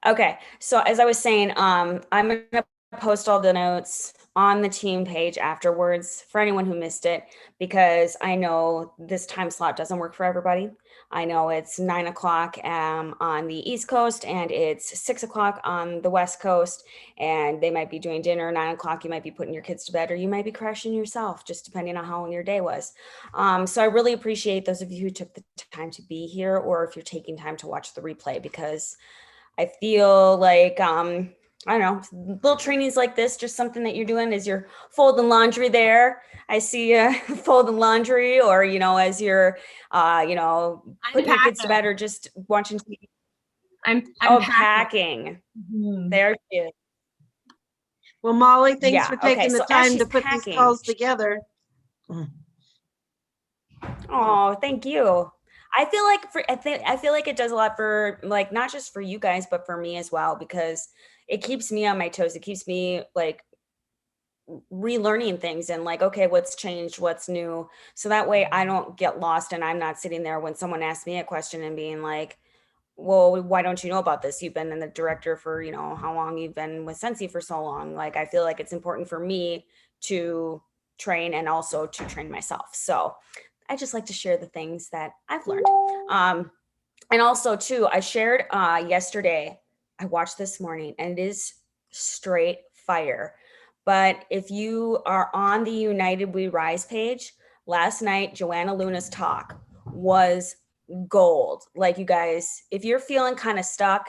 Okay, so as I was saying, I'm gonna post all the notes on the team page afterwards for anyone who missed it, because I know this time slot doesn't work for everybody. I know it's 9 o'clock on the East Coast and it's 6 o'clock on the West Coast, and they might be doing dinner. 9 o'clock, you might be putting your kids to bed, or you might be crashing yourself, just depending on how long your day was. So I really appreciate those of you who took the time to be here, or if you're taking time to watch the replay, because I feel like I don't know, little trainings like this, just something that you're doing as you're folding laundry there. I see you folding laundry, or as you're I'm putting your kids to packing. bed, or just watching TV. I'm Oh, packing. packing. Mhm. There she is. Well, Molly, thanks Yeah. for Okay. taking the So as time to she's put these packing, calls together. oh, thank you. I feel like it does a lot for, like, not just for you guys, but for me as well, because it keeps me on my toes. It keeps me like relearning things and like, okay, what's changed, what's new, so that way I don't get lost, and I'm not sitting there when someone asks me a question and being like, well, why don't you know about this? You've been in the director for, how long, you've been with Scentsy for so long. Like, I feel like it's important for me to train and also to train myself. So I just like to share the things that I've learned. um and also too, I shared yesterday, I watched this morning, and it is straight fire. But if you are on the United We Rise page, last night Joanna Luna's talk was gold. Like, you guys, if you're feeling kind of stuck,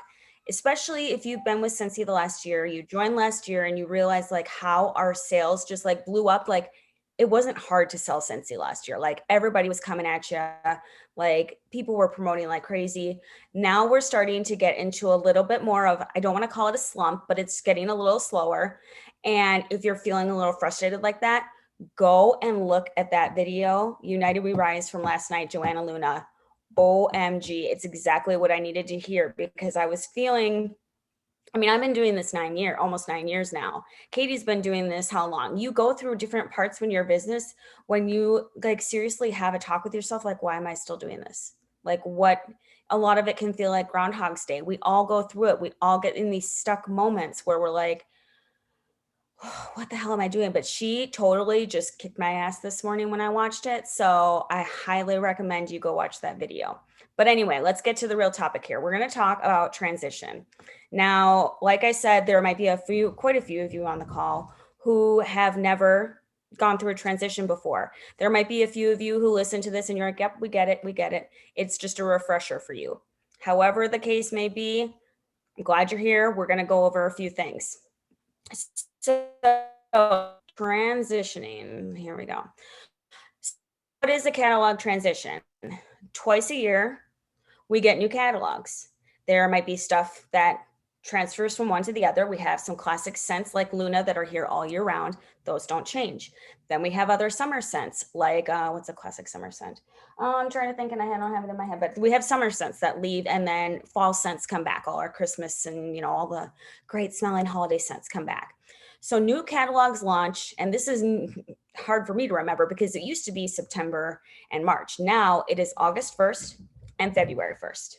especially if you've been with Scentsy the last year, you joined last year and you realize like how our sales just like blew up. Like, it wasn't hard to sell Scentsy last year. Like, everybody was coming at you, like people were promoting like crazy. Now we're starting to get into a little bit more of, I don't want to call it a slump, but it's getting a little slower. And if you're feeling a little frustrated like that, go and look at that video, United We Rise, from last night, Joanna Luna. OMG, it's exactly what I needed to hear, because I was feeling, I mean, I've been doing this almost 9 years now. Katie's been doing this how long? You go through different parts when you're business, when you like seriously have a talk with yourself, like, why am I still doing this? Like, what? A lot of it can feel like Groundhog's Day. We all go through it. We all get in these stuck moments where we're like, what the hell am I doing? But she totally just kicked my ass this morning when I watched it. So I highly recommend you go watch that video. But anyway, let's get to the real topic here. We're going to talk about transition. Now, like I said, there might be quite a few of you on the call who have never gone through a transition before. There might be a few of you who listen to this and you're like, yep, we get it. We get it. It's just a refresher for you. However, the case may be, I'm glad you're here. We're going to go over a few things. So, transitioning, here we go. What is a catalog transition? Twice a year, we get new catalogs. There might be stuff that transfers from one to the other. We have some classic scents like Luna that are here all year round. Those don't change. Then we have other summer scents like, what's a classic summer scent? I'm trying to think, and I don't have it in my head, but we have summer scents that leave, and then fall scents come back. All our Christmas and, all the great smelling holiday scents come back. So new catalogs launch, and this is hard for me to remember because it used to be September and March. Now it is August 1st and February 1st.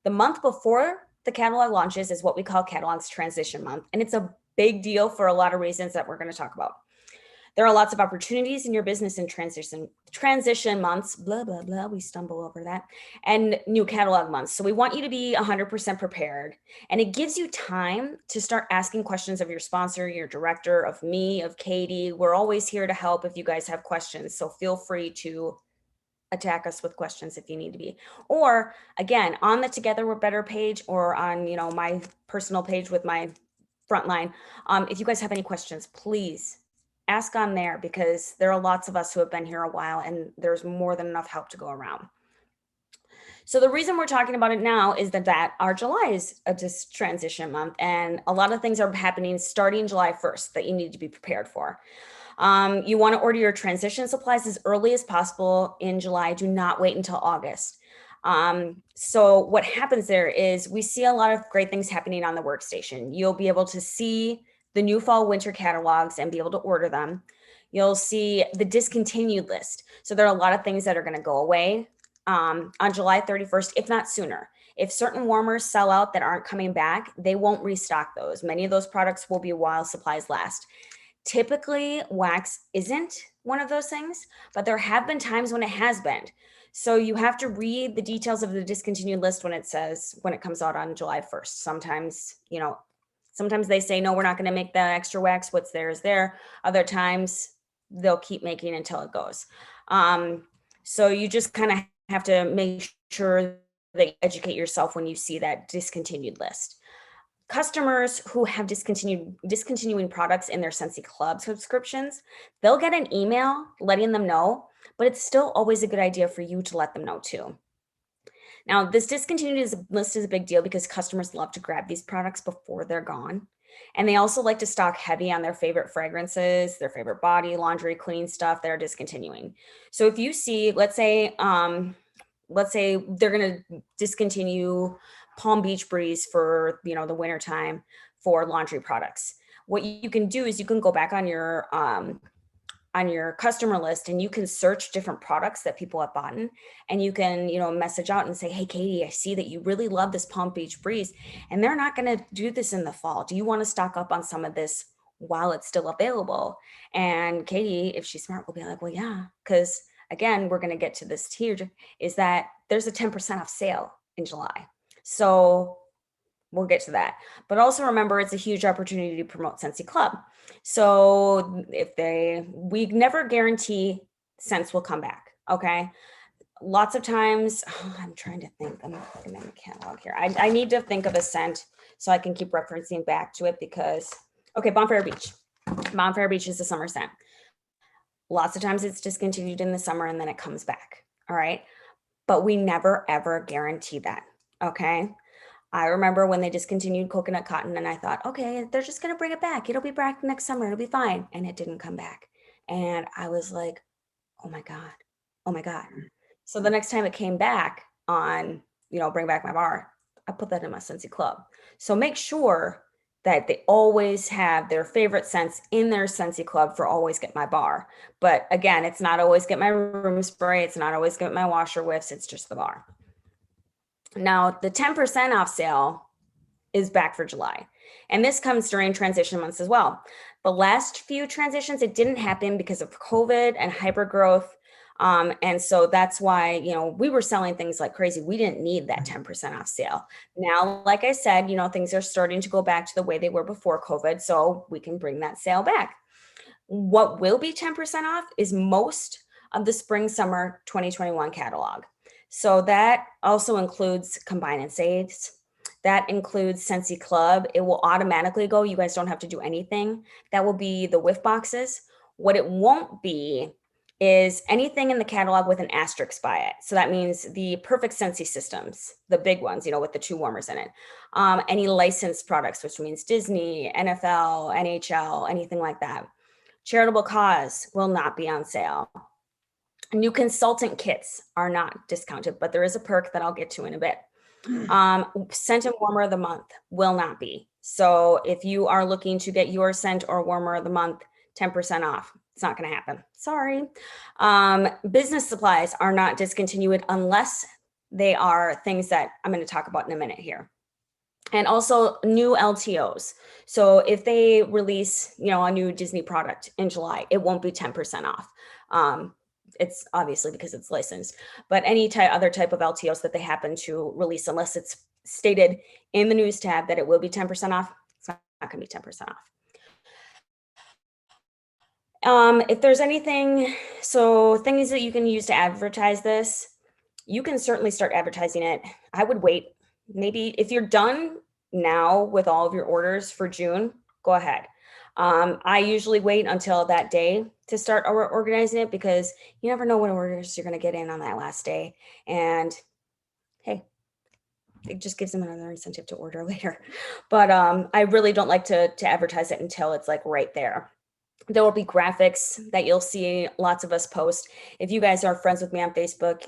The month before the catalog launches is what we call Catalog's Transition Month, and it's a big deal for a lot of reasons that we're going to talk about. There are lots of opportunities in your business in transition months, blah, blah, blah. We stumble over that. And new catalog months. So we want you to be 100% prepared. And it gives you time to start asking questions of your sponsor, your director, of me, of Katie. We're always here to help if you guys have questions. So feel free to attack us with questions if you need to be. Or again, on the Together We're Better page, or on, my personal page with my frontline. If you guys have any questions, please ask on there, because there are lots of us who have been here a while and there's more than enough help to go around. So the reason we're talking about it now is that our July is a just transition month, and a lot of things are happening starting July 1st that you need to be prepared for. You want to order your transition supplies as early as possible in July. Do not wait until August. So what happens there is we see a lot of great things happening on the workstation. You'll be able to see the new fall winter catalogs and be able to order them. You'll see the discontinued list. So there are a lot of things that are going to go away. on July 31st, if not sooner. If certain warmers sell out that aren't coming back, they won't restock those. Many of those products will be while supplies last. Typically, wax isn't one of those things, but there have been times when it has been. So you have to read the details of the discontinued list when it comes out on July 1st. Sometimes they say, no, we're not going to make the extra wax. What's there is there. Other times they'll keep making until it goes. So you just kind of have to make sure that you educate yourself when you see that discontinued list. Customers who have discontinuing products in their Scentsy Club subscriptions, they'll get an email letting them know, but it's still always a good idea for you to let them know too. Now, this discontinued list is a big deal because customers love to grab these products before they're gone. And they also like to stock heavy on their favorite fragrances, their favorite body, laundry, cleaning stuff that are discontinuing. So if you see, let's say they're going to discontinue Palm Beach Breeze for, the winter time for laundry products. What you can do is you can go back on your customer list and you can search different products that people have bought, and you can, message out and say, hey, Katie, I see that you really love this Palm Beach Breeze and they're not going to do this in the fall. Do you want to stock up on some of this while it's still available? And Katie, if she's smart, will be like, well, yeah, because again, we're going to get to this here, is that there's a 10% off sale in July. So we'll get to that. But also remember, it's a huge opportunity to promote Scentsy Club. So we never guarantee scents will come back. Okay. Lots of times, I'm trying to think, I'm looking in the catalog here. I need to think of a scent so I can keep referencing back to it because, okay, Bonfire Beach. Bonfire Beach is a summer scent. Lots of times it's discontinued in the summer and then it comes back. All right. But we never, ever guarantee that. Okay. I remember when they discontinued coconut cotton and I thought, okay, they're just going to bring it back. It'll be back next summer. It'll be fine. And it didn't come back. And I was like, oh my God. Oh my God. So the next time it came back on, Bring Back My Bar, I put that in my Scentsy Club. So make sure that they always have their favorite scents in their Scentsy Club for Always Get My Bar. But again, it's not Always Get My Room Spray. It's not Always Get My Washer Whiffs. It's just the bar. Now, the 10% off sale is back for July. And this comes during transition months as well. The last few transitions, it didn't happen because of COVID and hypergrowth. And so that's why, we were selling things like crazy. We didn't need that 10% off sale. Now, like I said, things are starting to go back to the way they were before COVID. So we can bring that sale back. What will be 10% off is most of the spring, summer 2021 catalog. So that also includes Combine and Saves. That includes Scentsy Club. It will automatically go. You guys don't have to do anything. That will be the whiff boxes. What it won't be is anything in the catalog with an asterisk by it. So that means the Perfect Scentsy systems, the big ones, with the 2 warmers in it. Any licensed products, which means Disney, NFL, NHL, anything like that. Charitable cause will not be on sale. New consultant kits are not discounted, but there is a perk that I'll get to in a bit. Scent and warmer of the month will not be. So if you are looking to get your scent or warmer of the month 10% off, it's not going to happen. Sorry. Business supplies are not discontinued unless they are things that I'm going to talk about in a minute here. And also new LTOs. So if they release, a new Disney product in July, it won't be 10% off. It's obviously because it's licensed, but any other type of LTOs that they happen to release, unless it's stated in the news tab that it will be 10% off, it's not going to be 10% off. If there's anything, so things that you can use to advertise this, you can certainly start advertising it. I would wait. Maybe if you're done now with all of your orders for June, go ahead. I usually wait until that day to start organizing it because you never know what orders you're going to get in on that last day. And hey, it just gives them another incentive to order later. But I really don't like to advertise it until it's like right there. There will be graphics that you'll see lots of us post. If you guys are friends with me on Facebook,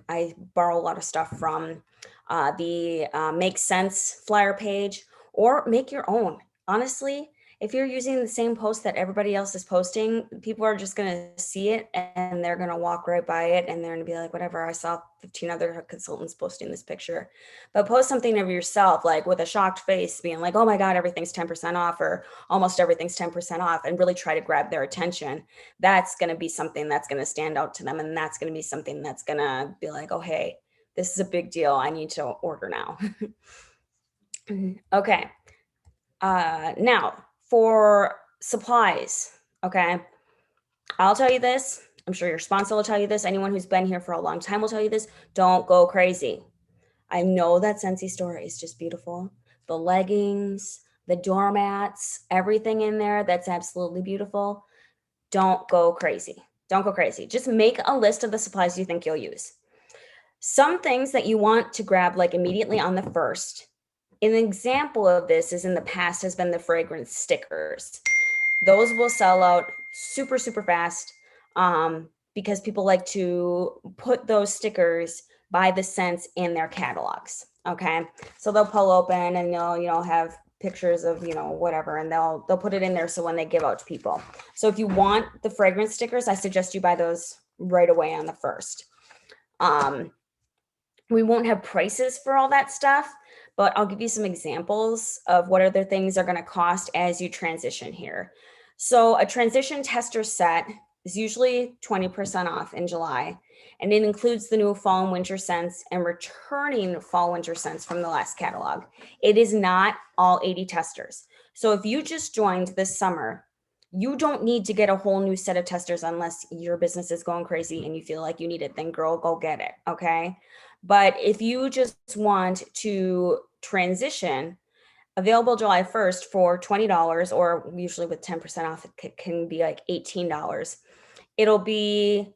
I borrow a lot of stuff from the Make Sense flyer page, or make your own. Honestly, if you're using the same post that everybody else is posting, people are just going to see it and they're going to walk right by it and they're going to be like, whatever, I saw 15 other consultants posting this picture. But post something of yourself, like with a shocked face, being like, oh my God, everything's 10% off or almost everything's 10% off, and really try to grab their attention. That's going to be something that's going to stand out to them. And that's going to be something that's going to be like, oh, hey, this is a big deal. I need to order now. Okay. Now for supplies, okay, I'll tell you this. I'm sure your sponsor will tell you this. Anyone who's been here for a long time will tell you this. Don't go crazy. I know that Scentsy store is just beautiful. The leggings, the doormats, everything in there, that's absolutely beautiful. Don't go crazy. Don't go crazy. Just make a list of the supplies you think you'll use. Some things that you want to grab like immediately on the first. An example of this is in the past has been the fragrance stickers. Those will sell out super, super fast because people like to put those stickers by the scents in their catalogs. Okay. So they'll pull open and they'll, have pictures of, whatever, and they'll put it in there. So when they give out to people. So if you want the fragrance stickers, I suggest you buy those right away on the first. We won't have prices for all that stuff, but I'll give you some examples of what other things are going to cost as you transition here. So a transition tester set is usually 20% off in July, and it includes the new fall and winter scents and returning fall winter scents from the last catalog. It is not all 80 testers. So if you just joined this summer, you don't need to get a whole new set of testers unless your business is going crazy and you feel like you need it, then girl, go get it. Okay. But if you just want to transition, available July 1st for $20, or usually with 10% off, it can be like $18. It'll be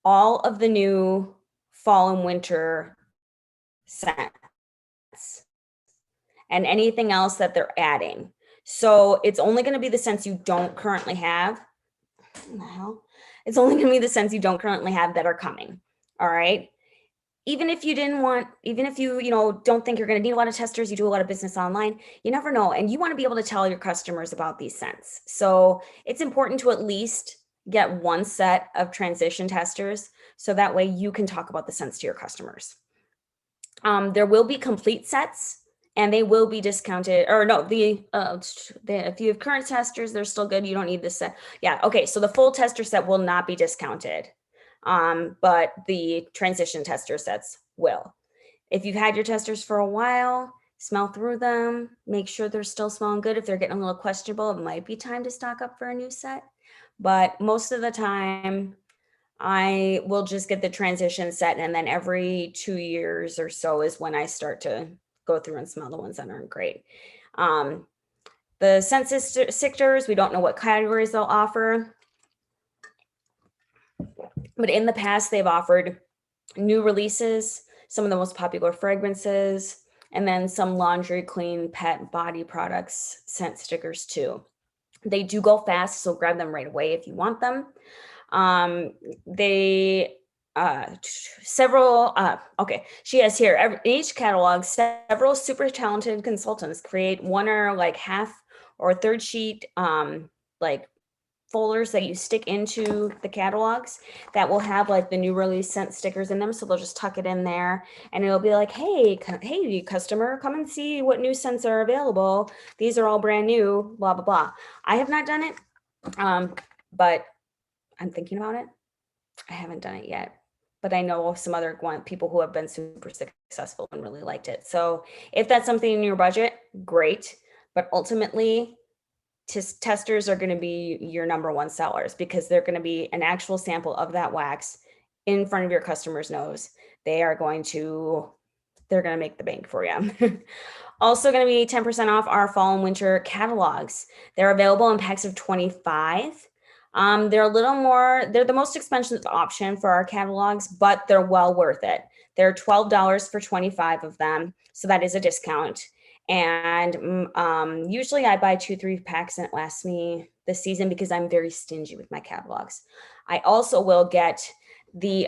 all of the new fall and winter scents and anything else that they're adding. So it's only going to be the scents you don't currently have. What the hell? It's only going to be the scents you don't currently have that are coming. All right. Even if you don't think you're going to need a lot of testers, you do a lot of business online, you never know. And you want to be able to tell your customers about these scents. So it's important to at least get one set of transition testers. So that way you can talk about the scents to your customers. There will be complete sets and they will be discounted, or no, if you have current testers, they're still good. You don't need this set. Yeah. Okay. So the full tester set will not be discounted. But the transition tester sets will. If you've had your testers for a while, smell through them, make sure they're still smelling good. If they're getting a little questionable, it might be time to stock up for a new set. But most of the time, I will just get the transition set, and then every 2 years or so is when I start to go through and smell the ones that aren't great. The scent stickers, we don't know what categories they'll offer. But in the past, they've offered new releases, some of the most popular fragrances, and then some laundry, clean, pet, body products, scent stickers too. They do go fast, so grab them right away if you want them. She has here, in each catalog, several super talented consultants create one or like half or third sheet like folders that you stick into the catalogs that will have like the new release scent stickers in them. So they'll just tuck it in there and it'll be like, hey, customer, come and see what new scents are available. These are all brand new, blah, blah, blah. I have not done it, but I'm thinking about it. I haven't done it yet, but I know of some other people who have been super successful and really liked it. So if that's something in your budget, great. But ultimately, testers are going to be your number one sellers because they're going to be an actual sample of that wax in front of your customer's nose. They're going to make the bank for you. Also going to be 10% off our fall and winter catalogs. They're available in packs of 25. They're the most expensive option for our catalogs, but they're well worth it. They're $12 for 25 of them. So that is a discount. And usually I buy 2-3 packs and it lasts me this season because I'm very stingy with my catalogs. I also will get the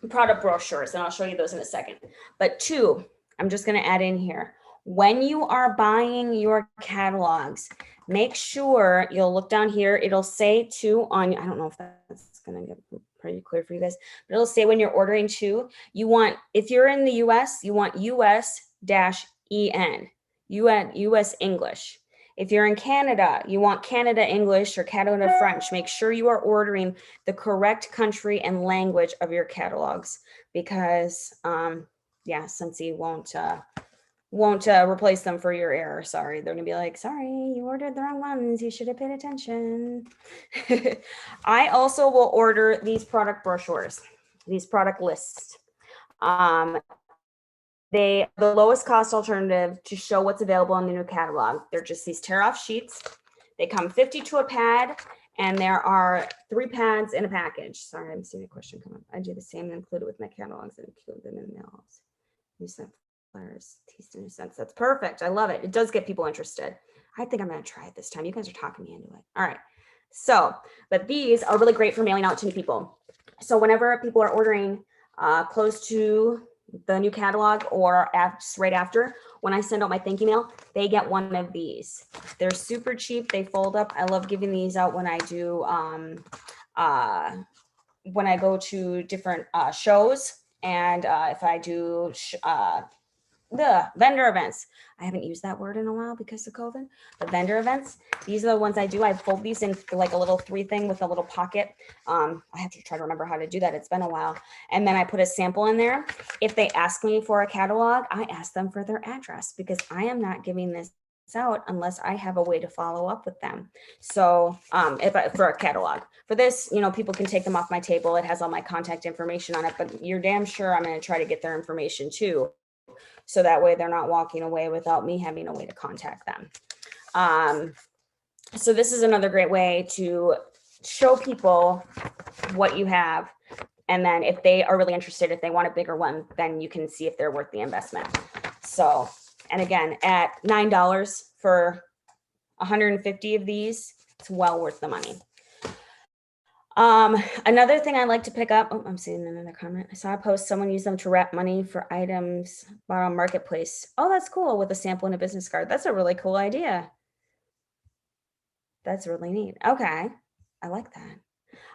product brochures, and I'll show you those in a second. But 2, I'm just going to add in here. when you are buying your catalogs, make sure you'll look down here. It'll say to on, I don't know if that's going to get pretty clear for you guys, but it'll say when you're ordering to, you want, if you're in the US, you want US-EN, US English. If you're in Canada, you want Canada English or Canada French. Make sure you are ordering the correct country and language of your catalogs because, yeah, Scentsy won't replace them for your error. Sorry, they're gonna be like, sorry, you ordered the wrong ones. You should have paid attention. I also will order these product brochures, these product lists. They the lowest cost alternative to show what's available in the new catalog. They're just these tear off sheets. They come 50 to a pad, and there are 3 pads in a package. Sorry, I'm seeing a question come up. I do the same and include it with my catalogs and include them in mails. You sent flyers, taste in a sense. That's perfect. I love it. It does get people interested. I think I'm going to try it this time. You guys are talking me into it. All right. So, but these are really great for mailing out to new people. So whenever people are ordering close to the new catalog or right after, when I send out my thank you mail, they get one of these. They're super cheap. They fold up. I love giving these out when I do, when I go to different shows and if I do the vendor events. I haven't used that word in a while because of COVID. The vendor events, these are the ones I do. I fold these in like a little 3 thing with a little pocket. I have to try to remember how to do that. It's been a while. And then I put a sample in there. If they ask me for a catalog, I ask them for their address because I am not giving this out unless I have a way to follow up with them. So for a catalog for this, people can take them off my table. It has all my contact information on it, but you're damn sure I'm going to try to get their information too. So that way they're not walking away without me having a way to contact them. So this is another great way to show people what you have. And then if they are really interested, if they want a bigger one, then you can see if they're worth the investment. So, and again, at $9 for 150 of these, it's well worth the money. Another thing I like to pick up, I'm seeing another comment. I saw a post, someone used them to wrap money for items bought on Marketplace. Oh, that's cool, with a sample and a business card. That's a really cool idea. That's really neat. Okay, I like that.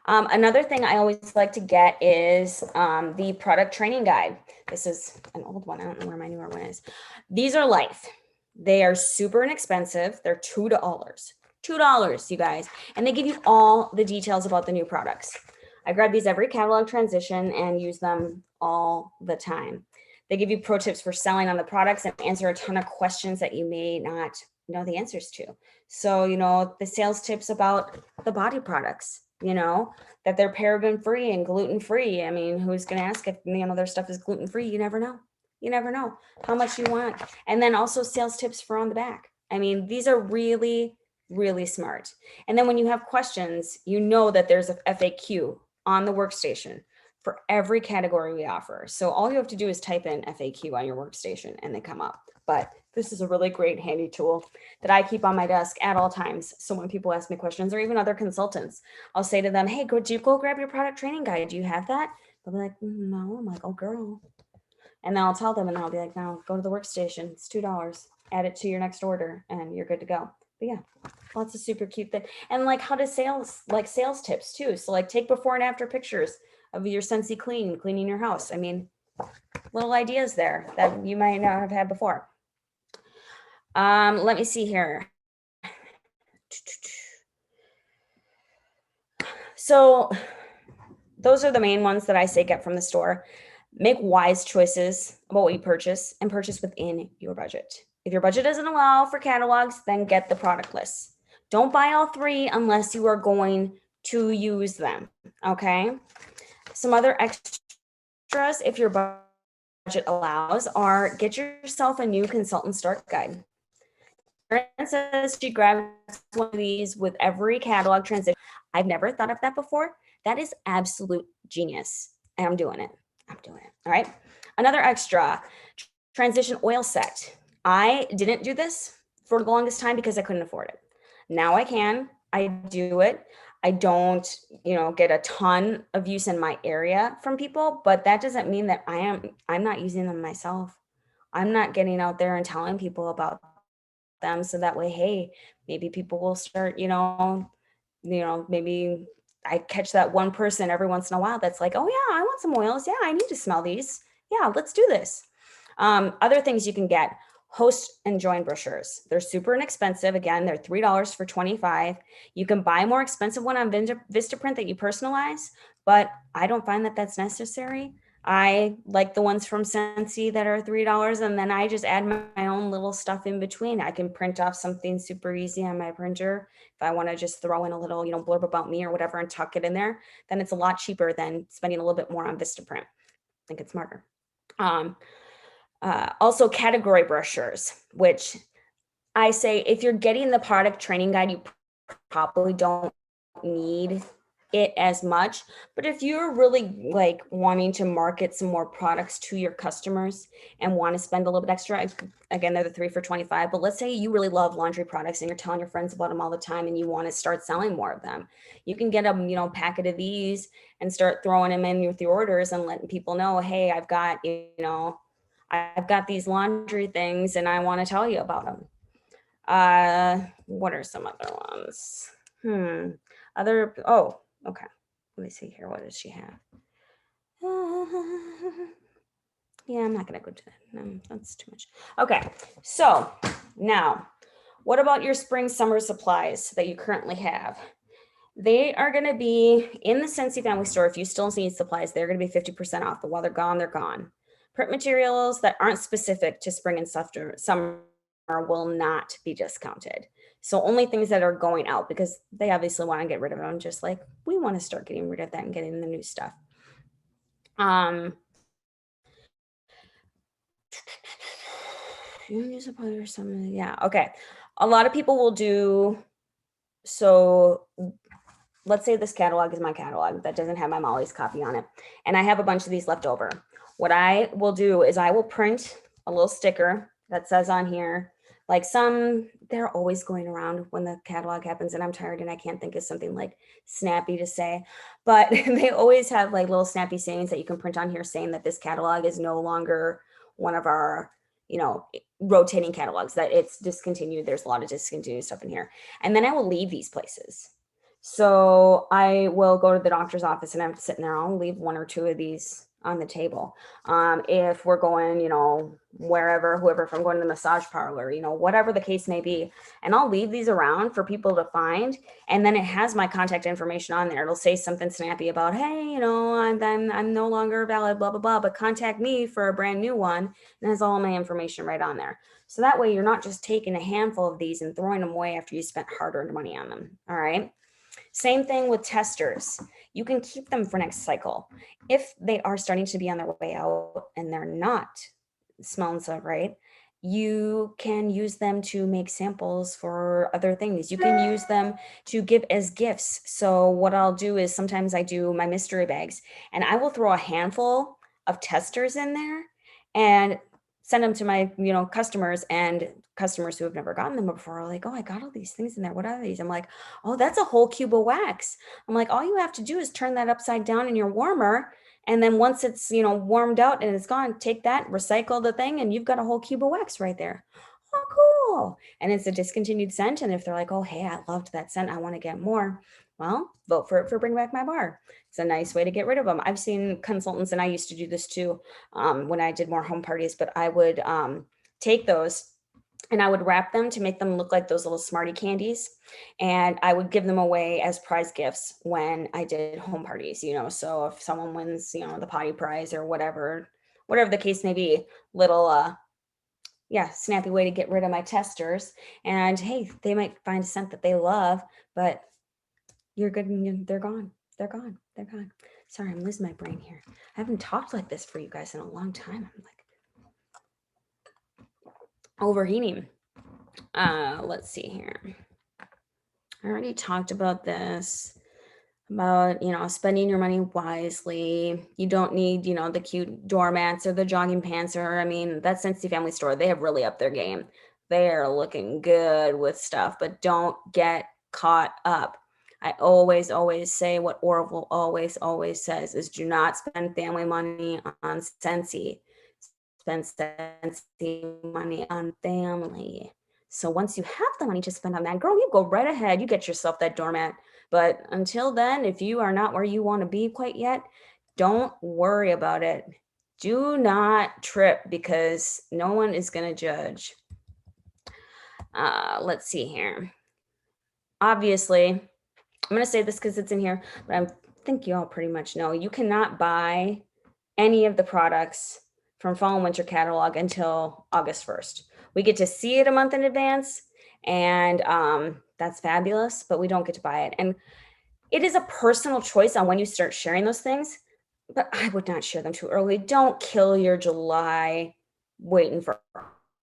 Another thing I always like to get is the product training guide. This is an old one. I don't know where my newer one is. These are Life. They are super inexpensive. They're $2. $2, you guys. And they give you all the details about the new products. I grab these every catalog transition and use them all the time. They give you pro tips for selling on the products and answer a ton of questions that you may not know the answers to. So, the sales tips about the body products, that they're paraben free and gluten free. I mean, who's going to ask if their stuff is gluten free? You never know. You never know how much you want. And then also sales tips for on the back. I mean, these are really, really smart. And then when you have questions, that there's a FAQ on the workstation for every category we offer. So all you have to do is type in FAQ on your workstation and they come up. But this is a really great handy tool that I keep on my desk at all times. So when people ask me questions or even other consultants, I'll say to them, hey, do you go grab your product training guide? Do you have that? They'll be like, no. I'm like, oh, girl. And then I'll tell them and I'll be like, no, go to the workstation. It's $2. Add it to your next order and you're good to go. But yeah, lots of super cute things. And like how to sales tips too. So like take before and after pictures of your Scentsy cleaning your house. I mean, little ideas there that you might not have had before. Let me see here. So those are the main ones that I say get from the store. Make wise choices about what you purchase and purchase within your budget. If your budget doesn't allow for catalogs, then get the product lists. Don't buy all 3 unless you are going to use them, okay? Some other extras, if your budget allows, are get yourself a new consultant start guide. Karen says she grabs one of these with every catalog transition. I've never thought of that before. That is absolute genius. And I'm doing it. All right. Another extra, transition oil set. I didn't do this for the longest time because I couldn't afford it. Now I can. I do it. I don't, get a ton of use in my area from people, but that doesn't mean that I'm not using them myself. I'm not getting out there and telling people about them. So that way, hey, maybe people will start, maybe I catch that one person every once in a while that's like, oh yeah, I want some oils. Yeah, I need to smell these. Yeah, let's do this. Other things you can get, host and join brochures. They're super inexpensive. Again, they're $3 for 25. You can buy a more expensive one on Vistaprint that you personalize, but I don't find that that's necessary. I like the ones from Scentsy that are $3, and then I just add my own little stuff in between. I can print off something super easy on my printer. If I want to just throw in a little, blurb about me or whatever and tuck it in there, then it's a lot cheaper than spending a little bit more on Vistaprint. I think it's smarter. Also, category brochures, which I say if you're getting the product training guide, you probably don't need it as much. But if you're really like wanting to market some more products to your customers and want to spend a little bit extra, again, they're the 3 for 25. But let's say you really love laundry products and you're telling your friends about them all the time and you want to start selling more of them. You can get a packet of these and start throwing them in with your orders and letting people know, hey, I've got these laundry things and I want to tell you about them. What are some other ones? Okay. Let me see here. What does she have? Yeah, I'm not going to go to that. No, that's too much. Okay. So now, what about your spring, summer supplies that you currently have? They are going to be in the Scentsy Family Store. If you still need supplies, they're going to be 50% off. But while they're gone, they're gone. Print materials that aren't specific to spring and summer will not be discounted. So only things that are going out, because they obviously want to get rid of them, just like we want to start getting rid of that and getting the new stuff. Yeah. Okay. A lot of people will do. So let's say this catalog is my catalog that doesn't have my Molly's copy on it, and I have a bunch of these left over. What I will do is I will print a little sticker that says on here, like they're always going around when the catalog happens and I'm tired and I can't think of something like snappy to say, but they always have like little snappy sayings that you can print on here saying that this catalog is no longer one of our, rotating catalogs, that it's discontinued. There's a lot of discontinued stuff in here. And then I will leave these places. So I will go to the doctor's office and I'm sitting there. I'll leave 1 or 2 of these on the table. If we're going, whoever, if I'm going to the massage parlor, whatever the case may be, and I'll leave these around for people to find. And then it has my contact information on there. It'll say something snappy about, hey, I'm no longer valid, blah, blah, blah, but contact me for a brand new one. And has all my information right on there. So that way you're not just taking a handful of these and throwing them away after you spent hard-earned money on them. All right. Same thing with testers. You can keep them for next cycle. If they are starting to be on their way out and they're not smelling so right, you can use them to make samples for other things. You can use them to give as gifts. So what I'll do is sometimes I do my mystery bags and I will throw a handful of testers in there and send them to my, customers, and customers who have never gotten them before are like, oh, I got all these things in there. What are these? I'm like, oh, that's a whole cube of wax. I'm like, all you have to do is turn that upside down in your warmer. And then once it's, warmed out and it's gone, take that, recycle the thing, and you've got a whole cube of wax right there. Oh, cool. And it's a discontinued scent. And if they're like, oh, hey, I loved that scent, I want to get more. Well, vote for it for Bring Back My Bar. It's a nice way to get rid of them. I've seen consultants, and I used to do this too when I did more home parties, but I would take those and I would wrap them to make them look like those little Smartie candies. And I would give them away as prize gifts when I did home parties, so if someone wins, the potty prize or whatever the case may be, little, snappy way to get rid of my testers. And hey, they might find a scent that they love, but you're good. They're gone. They're gone. They're gone. Sorry, I'm losing my brain here. I haven't talked like this for you guys in a long time. I'm like overheating. Let's see here. I already talked about this, about, spending your money wisely. You don't need, the cute doormats or the jogging pants, or, that Scentsy Family Store, they have really upped their game. They're looking good with stuff, but don't get caught up. I always, always say what Orville always, always says is do not spend family money on Scentsy. spend Scentsy money on family. So once you have the money to spend on that, girl, you go right ahead. You get yourself that doormat. But until then, if you are not where you want to be quite yet, don't worry about it. Do not trip because no one is going to judge. Let's see here. Obviously, I'm going to say this because it's in here, but I think you all pretty much know you cannot buy any of the products from fall and winter catalog until August 1st. We get to see it a month in advance, and that's fabulous, but we don't get to buy it. And it is a personal choice on when you start sharing those things, but I would not share them too early. Don't kill your July waiting for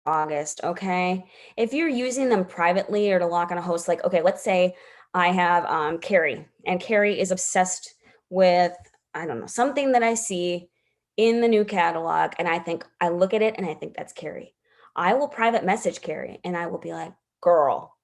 August, okay? If you're using them privately or to lock on a host, like, okay, let's say I have Carrie, and Carrie is obsessed with, I don't know, something that I see in the new catalog, and I look at it and I think that's Carrie. I will private message Carrie and I will be like, girl,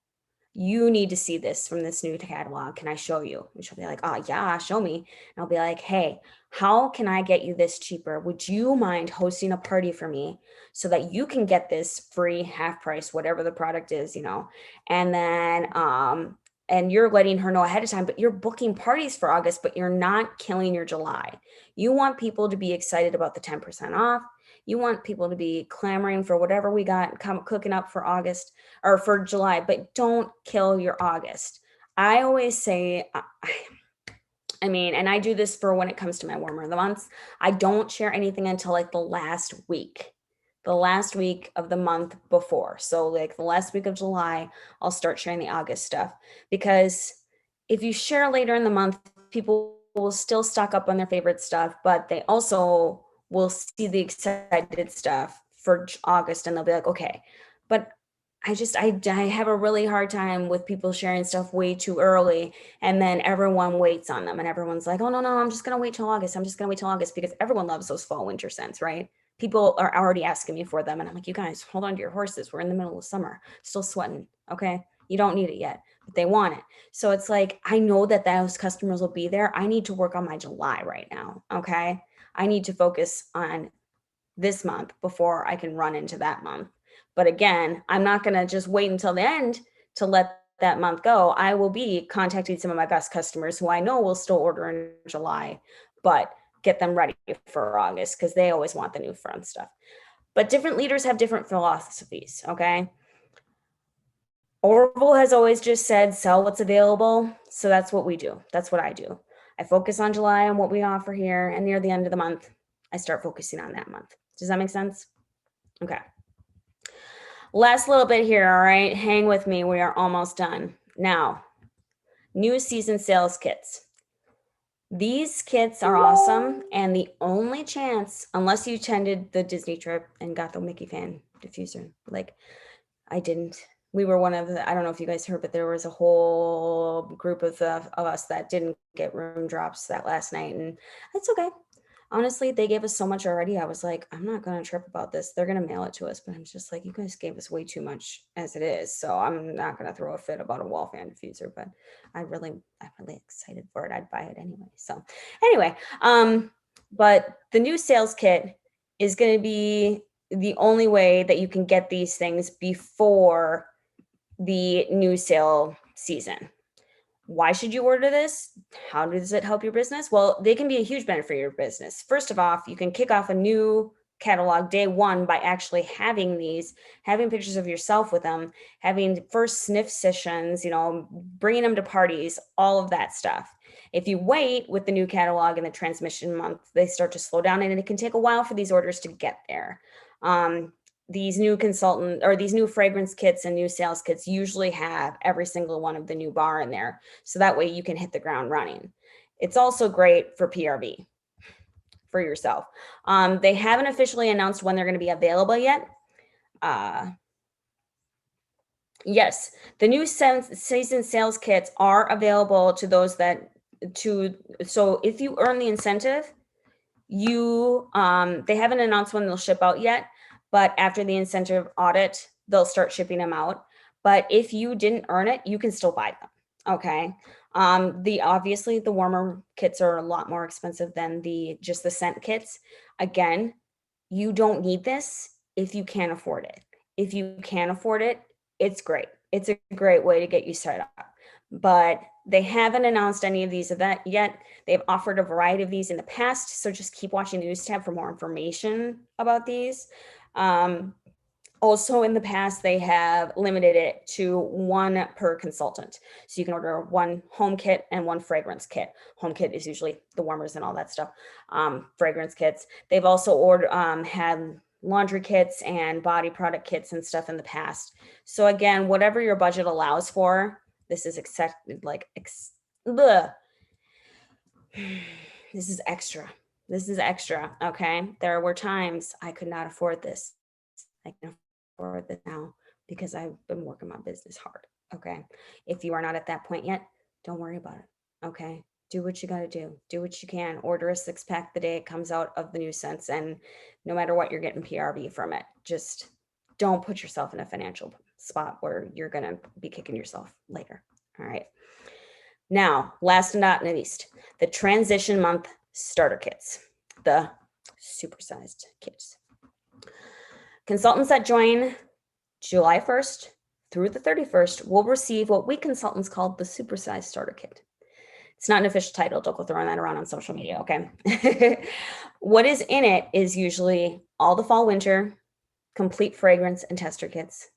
you need to see this from this new catalog. Can I show you? And she'll be like, oh, yeah, show me. And I'll be like, hey, how can I get you this cheaper? Would you mind hosting a party for me so that you can get this free half price, whatever the product is, you know? And then, and you're letting her know ahead of time, but you're booking parties for August, but you're not killing your July. You want people to be excited about the 10% off. You want people to be clamoring for whatever we got cooking up for August or for July, but don't kill your August. I always say, I mean, and I do this for when it comes to my warmer of the months, I don't share anything until like the last week of the month before. So like the last week of July, I'll start sharing the August stuff, because if you share later in the month, people will still stock up on their favorite stuff, but they also will see the excited stuff for August and they'll be like, okay, but I have a really hard time with people sharing stuff way too early, and then everyone waits on them and everyone's like, oh no, I'm just gonna wait till August. I'm just gonna wait till August, because everyone loves those fall winter scents, right? People are already asking me for them, and I'm like, you guys, hold on to your horses. We're in the middle of summer, still sweating. Okay, you don't need it yet, but they want it. So it's like, I know that those customers will be there. I need to work on my July right now. Okay, I need to focus on this month before I can run into that month. But again, I'm not going to just wait until the end to let that month go. I will be contacting some of my best customers who I know will still order in July, but get them ready for August because they always want the new fun stuff. But different leaders have different philosophies, okay? Orville has always just said sell what's available. So that's what we do. That's what I do. I focus on July and what we offer here, and near the end of the month, I start focusing on that month. Does that make sense? Okay. Last little bit here, all right? Hang with me. We are almost done. Now, new season sales kits. These kits are awesome, and the only chance, unless you attended the Disney trip and got the Mickey fan diffuser, like I didn't. We were one of the, I don't know if you guys heard, but there was a whole group of us that didn't get room drops that last night, and it's okay. Honestly, they gave us so much already. I was like, I'm not going to trip about this. They're going to mail it to us. But I'm just like, you guys gave us way too much as it is. So I'm not going to throw a fit about a wall fan diffuser, but I'm really excited for it. I'd buy it anyway. So anyway, but the new sales kit is going to be the only way that you can get these things before the new sale season. Why should you order this? How does it help your business? Well, they can be a huge benefit for your business. First of all, you can kick off a new catalog day one by actually having these, having pictures of yourself with them, having first sniff sessions, you know, bringing them to parties, all of that stuff. If you wait with the new catalog in the transmission month, they start to slow down, and it can take a while for these orders to get there. These new consultant or these new fragrance kits and new sales kits usually have every single one of the new bar in there. So that way you can hit the ground running. It's also great for PRV for yourself. They haven't officially announced when they're going to be available yet. Yes, the new season sales kits are available to those that so if you earn the incentive, you they haven't announced when they'll ship out yet, but after the incentive audit, they'll start shipping them out. But if you didn't earn it, you can still buy them. Okay. Obviously the warmer kits are a lot more expensive than just the scent kits. Again, you don't need this if you can't afford it. If you can afford it, it's great. It's a great way to get you set up. But they haven't announced any of these events yet. They've offered a variety of these in the past. So just keep watching the news tab for more information about these. Also in the past, they have limited it to one per consultant. So you can order one home kit and one fragrance kit. Home kit is usually the warmers and all that stuff. Fragrance kits. They've also had laundry kits and body product kits and stuff in the past. So again, whatever your budget allows for, this is this is extra. This is extra. Okay. There were times I could not afford this. I can afford this now because I've been working my business hard. Okay. If you are not at that point yet, don't worry about it. Okay. Do what you got to do. Do what you can. Order a 6-pack the day it comes out of the new Scents. And no matter what, you're getting PRV from it. Just don't put yourself in a financial spot where you're going to be kicking yourself later. All right. Now, last and not least, the transition month starter kits, the supersized kits. Consultants that join July 1st through the 31st will receive what we consultants call the supersized starter kit. It's not an official title. Don't go throwing that around on social media, okay? What is in it is usually all the fall, winter, complete fragrance and tester kits,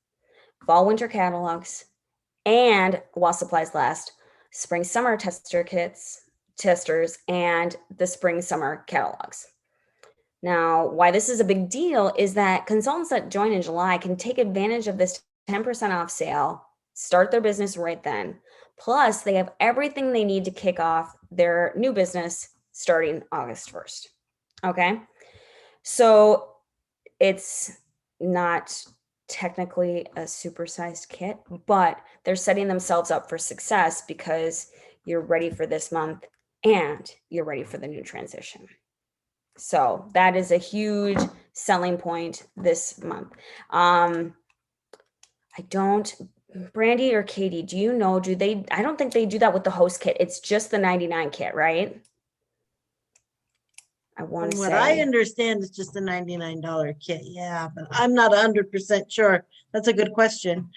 fall, winter catalogs, and while supplies last, spring, summer testers, and the spring, summer catalogs. Now, why this is a big deal is that consultants that join in July can take advantage of this 10% off sale, start their business right then. Plus, they have everything they need to kick off their new business starting August 1st. Okay. So it's not technically a supersized kit, but they're setting themselves up for success because you're ready for this month and you're ready for the new transition. So that is a huge selling point this month. Brandy or Katie, do you know, I don't think they do that with the host kit. It's just the 99 kit, right? I want to say. What I understand is just a $99 kit. Yeah, but I'm not 100% sure. That's a good question,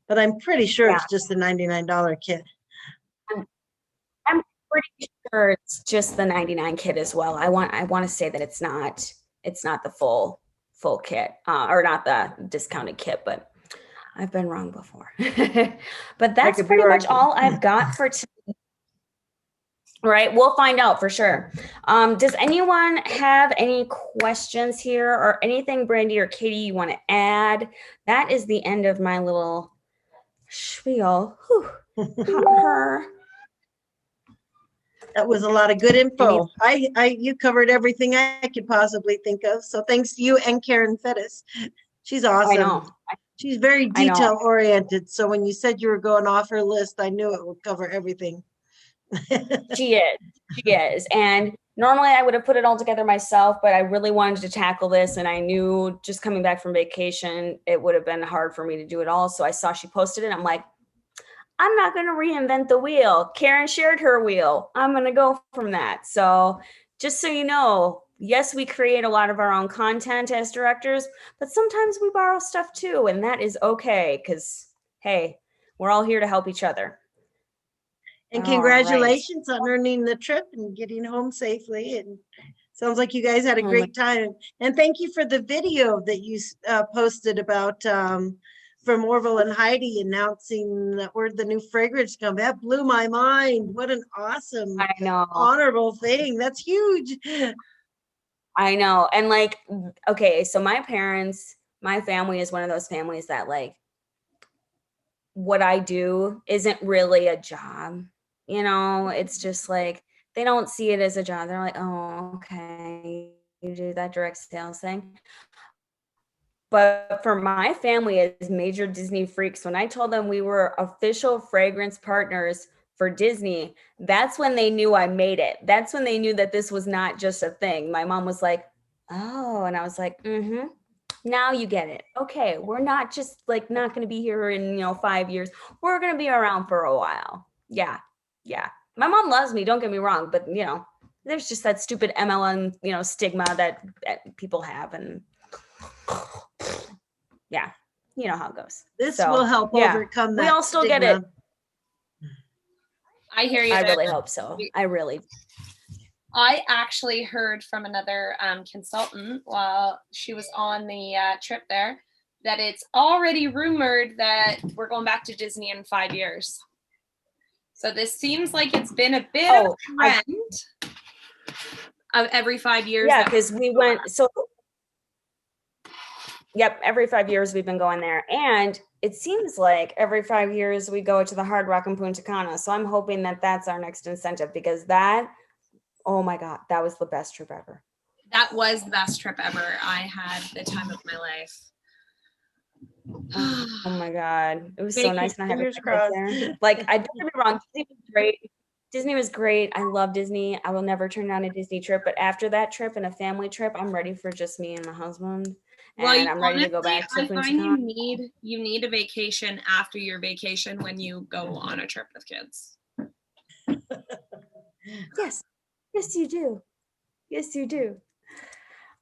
but I'm pretty sure it's just the $99 kit. I'm pretty sure it's just the 99 kit as well. I want to say that it's not the full kit, or not the discounted kit, but I've been wrong before. But that's pretty much all I've got for today. Right, we'll find out for sure. Does anyone have any questions here or anything, Brandy or Katie, you want to add? That is the end of my little spiel. That was a lot of good info. You covered everything I could possibly think of. So thanks to you and Karen Fettis. She's awesome. I know. She's very detail oriented. So when you said you were going off her list, I knew it would cover everything. She is. And normally I would have put it all together myself, but I really wanted to tackle this. And I knew just coming back from vacation, it would have been hard for me to do it all. So I saw she posted it. I'm like, I'm not going to reinvent the wheel. Karen shared her wheel. I'm going to go from that. So just so you know, yes, we create a lot of our own content as directors, but sometimes we borrow stuff too. And that is okay. Because, hey, we're all here to help each other. And congratulations on earning the trip and getting home safely. And sounds like you guys had a great time. And thank you for the video that you posted about from Orville and Heidi announcing that the new fragrance come. That blew my mind. What an awesome, honorable thing. That's huge. I know. And okay, so my family is one of those families that what I do isn't really a job. It's just they don't see it as a job. They're like, oh, okay, you do that direct sales thing. But for my family as major Disney freaks, when I told them we were official fragrance partners for Disney, that's when they knew I made it. That's when they knew that this was not just a thing. My mom was like, oh, and I was like, now you get it. Okay, we're not just not going to be here in 5 years. We're going to be around for a while. Yeah. My mom loves me, don't get me wrong, but there's just that stupid MLM, you know, stigma that people have, and yeah, you know how it goes. This will help overcome that. We all still stigma. get it. I hear you. I really hope so. I actually heard from another consultant while she was on the trip there that it's already rumored that we're going back to Disney in 5 years. So this seems like it's been a bit of a trend of every 5 years. Yeah, because we went, yep, every 5 years we've been going there. And it seems like every 5 years we go to the Hard Rock in Punta Cana. So I'm hoping that that's our next incentive, because that, oh my God, that was the best trip ever. That was the best trip ever. I had the time of my life. Oh my God. It was so nice not having my kids there. Like, I don't get me wrong, Disney was great. Disney was great. I love Disney. I will never turn down a Disney trip. But after that trip and a family trip, I'm ready for just me and my husband. And I'm ready to go back to Punta Cana. You need a vacation after your vacation when you go on a trip with kids. Yes. Yes, you do. Yes, you do.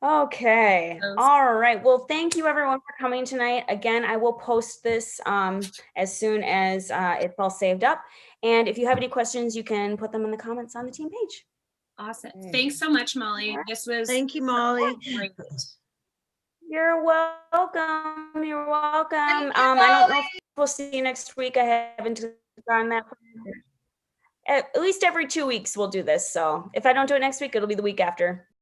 Okay. All right. Well, thank you everyone for coming tonight. Again, I will post this as soon as it's all saved up. And if you have any questions, you can put them in the comments on the team page. Awesome. Thanks so much, Molly. This was Thank you, Molly. Great. You're welcome. You're welcome. I don't know if we'll see you next week. I haven't done that. At least every 2 weeks we'll do this. So if I don't do it next week, it'll be the week after.